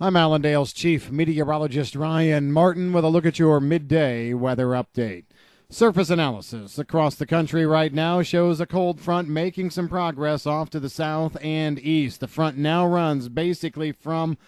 I'm Allendale's chief meteorologist Ryan Martin with a look at your midday weather update. Surface analysis across the country right now shows a cold front making some progress off to the south and east. The front now runs basically from,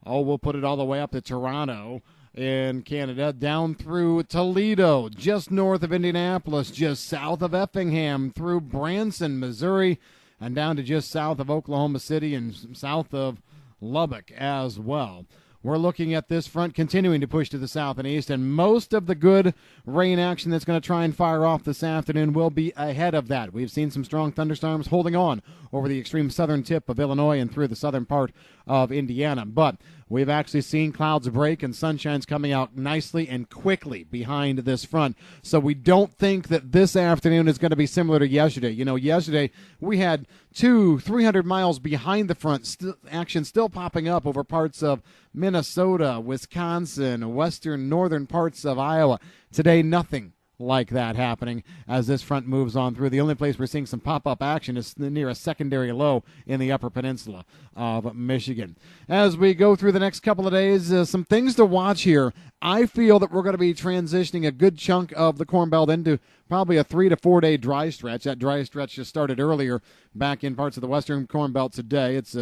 we'll put it all the way up to Toronto in Canada, down through Toledo, just north of Indianapolis, just south of Effingham, through Branson, Missouri, and down to just south of Oklahoma City and south of Lubbock as well. We're looking at this front continuing to push to the south and east, and most of the good rain action that's going to try and fire off this afternoon will be ahead of that. We've seen some strong thunderstorms holding on over the extreme southern tip of Illinois and through the southern part of Indiana, but we've actually seen clouds break and sunshine's coming out nicely and quickly behind this front. So we don't think that this afternoon is going to be similar to yesterday. You know, yesterday we had 300 miles behind the front action still popping up over parts of Minnesota, Wisconsin, western northern parts of Iowa. Today, nothing like that happening as this front moves on through. The only place we're seeing some pop-up action is near a secondary low in the upper peninsula of Michigan. As we go through the next couple of days, some things to watch here. I feel that we're going to be transitioning a good chunk of the Corn Belt into probably a 3 to 4 day dry stretch. That dry stretch just started earlier back in parts of the western Corn Belt today. It's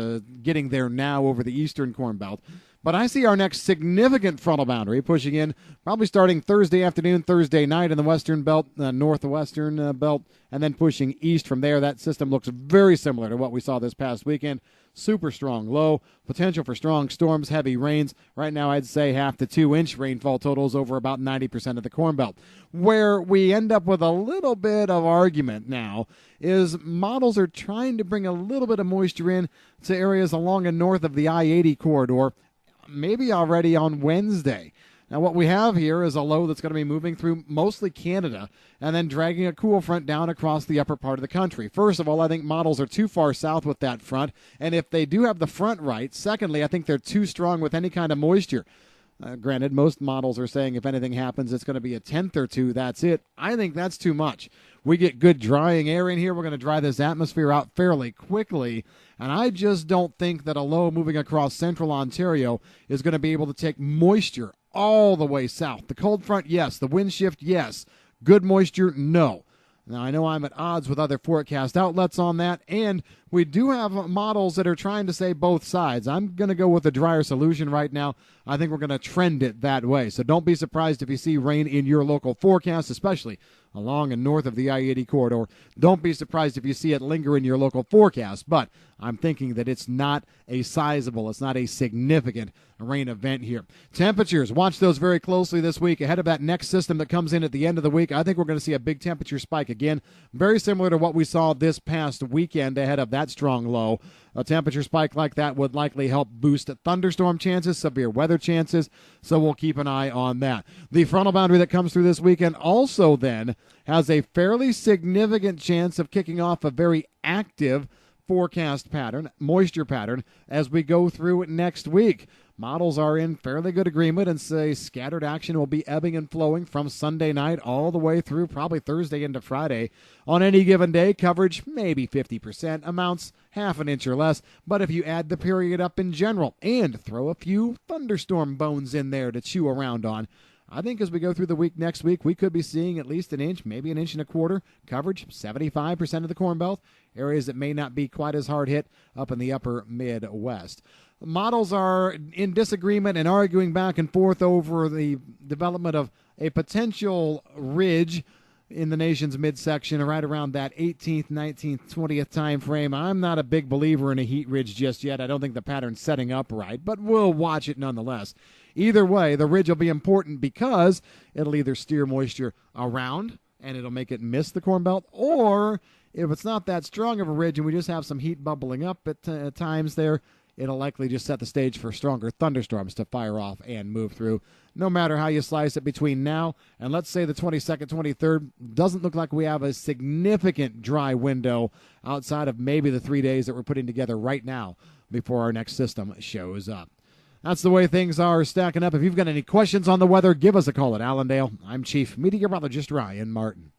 getting there now over the eastern Corn Belt. But I see our next significant frontal boundary pushing in probably starting Thursday afternoon, Thursday night in the western belt, northwestern belt, and then pushing east from there. That system looks very similar to what we saw this past weekend. Super strong low, potential for strong storms, heavy rains. Right now I'd say 1/2 to 2 inch rainfall totals over about 90% of the Corn Belt. Where we end up with a little bit of argument now is models are trying to bring a little bit of moisture in to areas along and north of the I-80 corridor, maybe already on Wednesday. Now what we have here is a low that's going to be moving through mostly Canada and then dragging a cool front down across the upper part of the country. First of all, I think models are too far south with that front, and if they do have the front right, secondly, I think they're too strong with any kind of moisture. Granted, most models are saying if anything happens, it's going to be a tenth or two. That's it. I think that's too much. We get good drying air in here. We're going to dry this atmosphere out fairly quickly. And I just don't think that a low moving across central Ontario is going to be able to take moisture all the way south. The cold front, yes. The wind shift, yes. Good moisture, no. Now, I know I'm at odds with other forecast outlets on that, and we do have models that are trying to say both sides. I'm going to go with the drier solution right now. I think we're going to trend it that way. So don't be surprised if you see rain in your local forecast, especially along and north of the I-80 corridor. Don't be surprised if you see it linger in your local forecast, but I'm thinking that it's not a sizable, it's not a significant rain event here. Temperatures, watch those very closely this week. Ahead of that next system that comes in at the end of the week, I think we're going to see a big temperature spike again, very similar to what we saw this past weekend ahead of that strong low. A temperature spike like that would likely help boost thunderstorm chances, severe weather chances, so we'll keep an eye on that. The frontal boundary that comes through this weekend also then has a fairly significant chance of kicking off a very active forecast pattern, moisture pattern, as we go through next week. Models are in fairly good agreement and say scattered action will be ebbing and flowing from Sunday night all the way through probably Thursday into Friday. On any given day, coverage maybe 50%, amounts 1/2 inch or less. But if you add the period up in general and throw a few thunderstorm bones in there to chew around on, I think as we go through the week next week, we could be seeing at least 1 inch, maybe 1.25 inches coverage, 75% of the Corn Belt, areas that may not be quite as hard hit up in the upper Midwest. Models are in disagreement and arguing back and forth over the development of a potential ridge in the nation's midsection right around that 18th, 19th, 20th time frame. I'm not a big believer in a heat ridge just yet. I don't think the pattern's setting up right, but we'll watch it nonetheless. Either way, the ridge will be important because it'll either steer moisture around and it'll make it miss the Corn Belt, or if it's not that strong of a ridge and we just have some heat bubbling up at times there, it'll likely just set the stage for stronger thunderstorms to fire off and move through. No matter how you slice it between now and let's say the 22nd, 23rd, doesn't look like we have a significant dry window outside of maybe the 3 days that we're putting together right now before our next system shows up. That's the way things are stacking up. If you've got any questions on the weather, give us a call at Allendale. I'm Chief Meteorologist Ryan Martin.